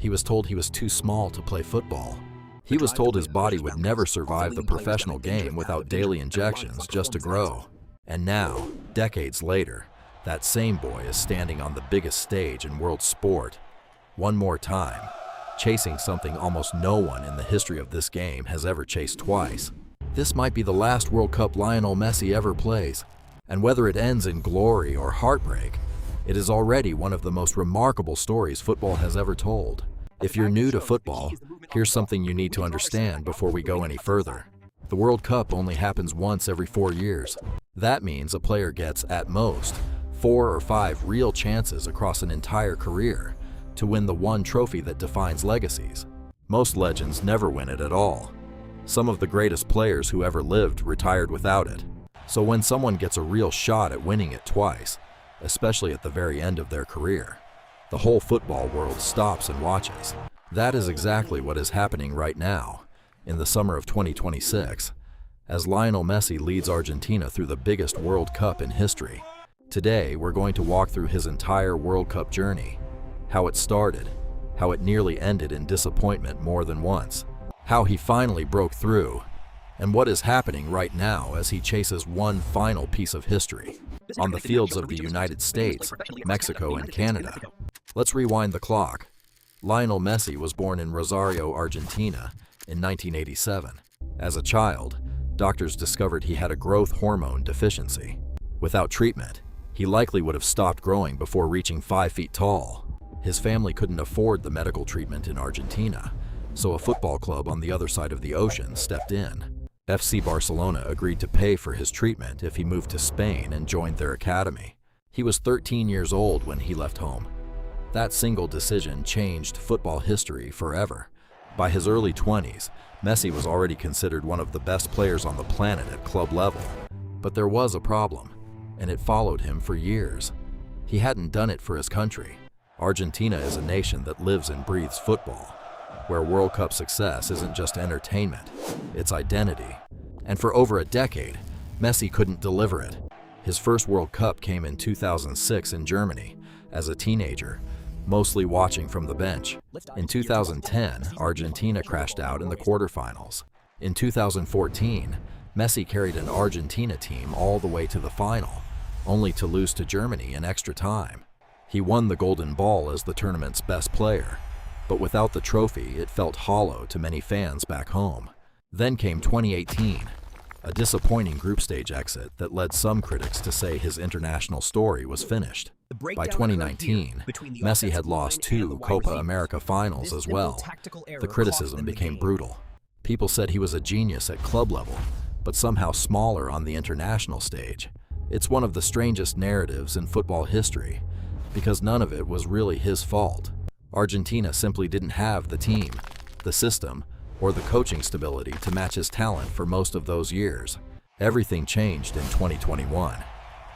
He was told he was too small to play football. He was told his body would never survive the professional game without daily injections just to grow. And now, decades later, that same boy is standing on the biggest stage in world sport. One more time, chasing something almost no one in the history of this game has ever chased twice. This might be the last World Cup Lionel Messi ever plays, and whether it ends in glory or heartbreak, it is already one of the most remarkable stories football has ever told. If you're new to football, here's something you need to understand before we go any further. The World Cup only happens once every 4 years. That means a player gets, at most, 4 or 5 real chances across an entire career to win the one trophy that defines legacies. Most legends never win it at all. Some of the greatest players who ever lived retired without it. So when someone gets a real shot at winning it twice, especially at the very end of their career, the whole football world stops and watches. That is exactly what is happening right now, in the summer of 2026, as Lionel Messi leads Argentina through the biggest World Cup in history. Today, we're going to walk through his entire World Cup journey, how it started, how it nearly ended in disappointment more than once, how he finally broke through, and what is happening right now as he chases one final piece of history on the fields of the United States, Mexico, and Canada. Let's rewind the clock. Lionel Messi was born in Rosario, Argentina in 1987. As a child, doctors discovered he had a growth hormone deficiency. Without treatment, he likely would have stopped growing before reaching 5 feet tall. His family couldn't afford the medical treatment in Argentina, so a football club on the other side of the ocean stepped in. FC Barcelona agreed to pay for his treatment if he moved to Spain and joined their academy. He was 13 years old when he left home. That single decision changed football history forever. By his early 20s, Messi was already considered one of the best players on the planet at club level. But there was a problem, and it followed him for years. He hadn't done it for his country. Argentina is a nation that lives and breathes football, where World Cup success isn't just entertainment, it's identity. And for over a decade, Messi couldn't deliver it. His first World Cup came in 2006 in Germany, as a teenager, mostly watching from the bench. In 2010, Argentina crashed out in the quarterfinals. In 2014, Messi carried an Argentina team all the way to the final, only to lose to Germany in extra time. He won the Golden Ball as the tournament's best player, but without the trophy, it felt hollow to many fans back home. Then came 2018, a disappointing group stage exit that led some critics to say his international story was finished. By 2019, Messi had lost 2 Copa America finals as well. The criticism became brutal. People said he was a genius at club level, but somehow smaller on the international stage. It's one of the strangest narratives in football history, because none of it was really his fault. Argentina simply didn't have the team, the system, or the coaching stability to match his talent for most of those years. Everything changed in 2021.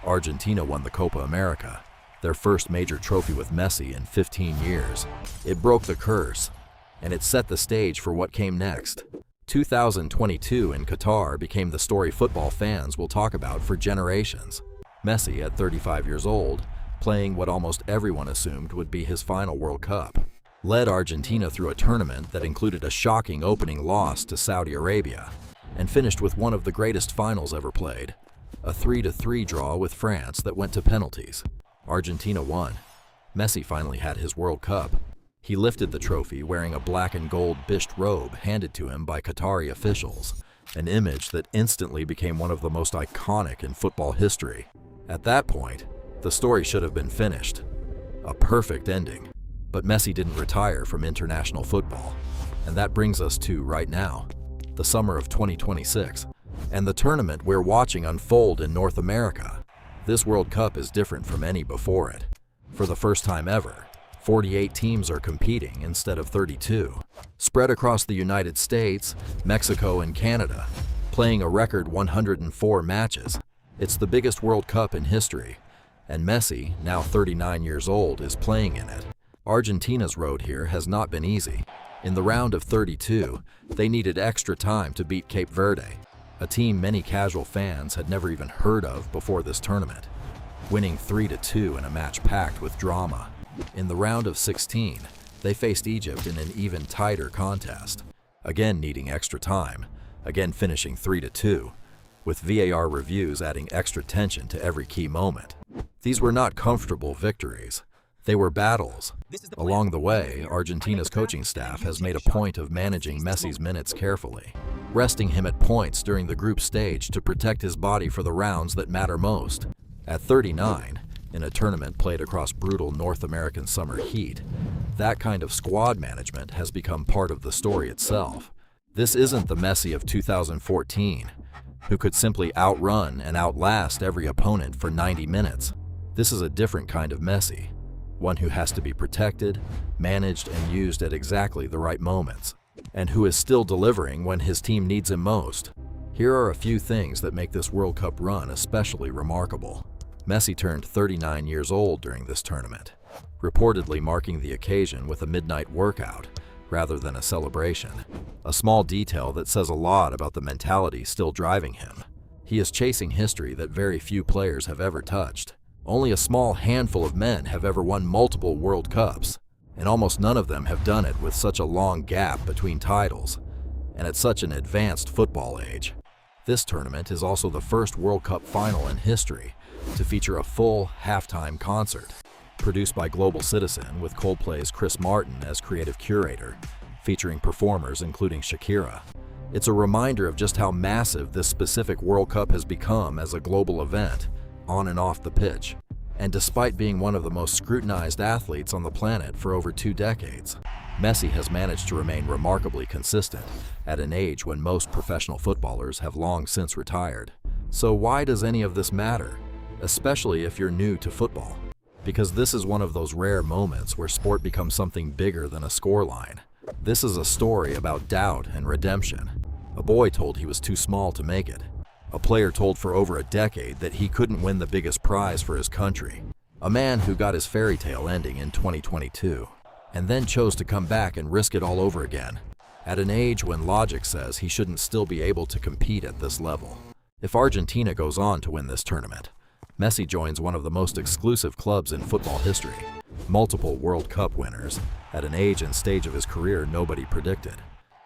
Argentina won the Copa America, their first major trophy with Messi in 15 years. It broke the curse, and it set the stage for what came next. 2022 in Qatar became the story football fans will talk about for generations. Messi, at 35 years old, playing what almost everyone assumed would be his final World Cup, led Argentina through a tournament that included a shocking opening loss to Saudi Arabia, and finished with one of the greatest finals ever played, a 3-3 draw with France that went to penalties. Argentina won. Messi finally had his World Cup. He lifted the trophy wearing a black and gold bisht robe handed to him by Qatari officials, an image that instantly became one of the most iconic in football history. At that point, the story should have been finished. A perfect ending. But Messi didn't retire from international football. And that brings us to, right now, the summer of 2026, and the tournament we're watching unfold in North America. This World Cup is different from any before it. For the first time ever, 48 teams are competing instead of 32, spread across the United States, Mexico, and Canada, playing a record 104 matches. It's the biggest World Cup in history, and Messi, now 39 years old, is playing in it. Argentina's road here has not been easy. In the round of 32, they needed extra time to beat Cape Verde, a team many casual fans had never even heard of before this tournament, winning 3-2 in a match packed with drama. In the round of 16, they faced Egypt in an even tighter contest, again needing extra time, again finishing 3-2, with VAR reviews adding extra tension to every key moment. These were not comfortable victories. They were battles. Along the way, Argentina's coaching staff has made a point of managing Messi's minutes carefully, resting him at points during the group stage to protect his body for the rounds that matter most. At 39, in a tournament played across brutal North American summer heat, that kind of squad management has become part of the story itself. This isn't the Messi of 2014, who could simply outrun and outlast every opponent for 90 minutes. This is a different kind of Messi, one who has to be protected, managed, and used at exactly the right moments, and who is still delivering when his team needs him most. Here are a few things that make this World Cup run especially remarkable. Messi turned 39 years old during this tournament, reportedly marking the occasion with a midnight workout rather than a celebration, a small detail that says a lot about the mentality still driving him. He is chasing history that very few players have ever touched. Only a small handful of men have ever won multiple World Cups, and almost none of them have done it with such a long gap between titles, and at such an advanced football age. This tournament is also the first World Cup final in history to feature a full halftime concert, produced by Global Citizen with Coldplay's Chris Martin as creative curator, featuring performers including Shakira. It's a reminder of just how massive this specific World Cup has become as a global event, on and off the pitch. And despite being one of the most scrutinized athletes on the planet for over 2 decades, Messi has managed to remain remarkably consistent at an age when most professional footballers have long since retired. So why does any of this matter, especially if you're new to football? Because this is one of those rare moments where sport becomes something bigger than a scoreline. This is a story about doubt and redemption. A boy told he was too small to make it. A player told for over a decade that he couldn't win the biggest prize for his country. A man who got his fairy tale ending in 2022, and then chose to come back and risk it all over again, at an age when logic says he shouldn't still be able to compete at this level. If Argentina goes on to win this tournament, Messi joins one of the most exclusive clubs in football history, multiple World Cup winners, at an age and stage of his career nobody predicted.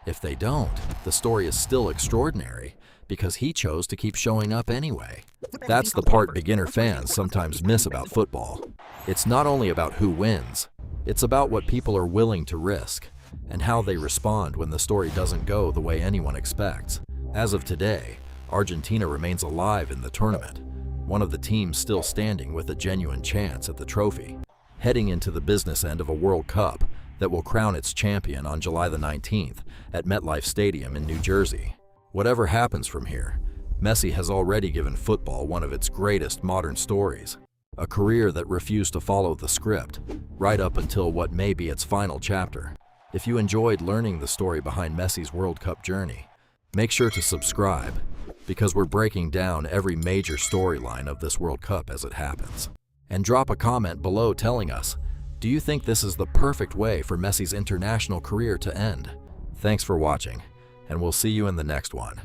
If they don't, the story is still extraordinary because he chose to keep showing up anyway. That's the part beginner fans sometimes miss about football. It's not only about who wins, it's about what people are willing to risk and how they respond when the story doesn't go the way anyone expects. As of today, Argentina remains alive in the tournament, one of the teams still standing with a genuine chance at the trophy, heading into the business end of a World Cup that will crown its champion on July the 19th at MetLife Stadium in New Jersey. Whatever happens from here, Messi has already given football one of its greatest modern stories, a career that refused to follow the script, right up until what may be its final chapter. If you enjoyed learning the story behind Messi's World Cup journey, make sure to subscribe, because we're breaking down every major storyline of this World Cup as it happens. And drop a comment below telling us, do you think this is the perfect way for Messi's international career to end? Thanks for watching, and we'll see you in the next one.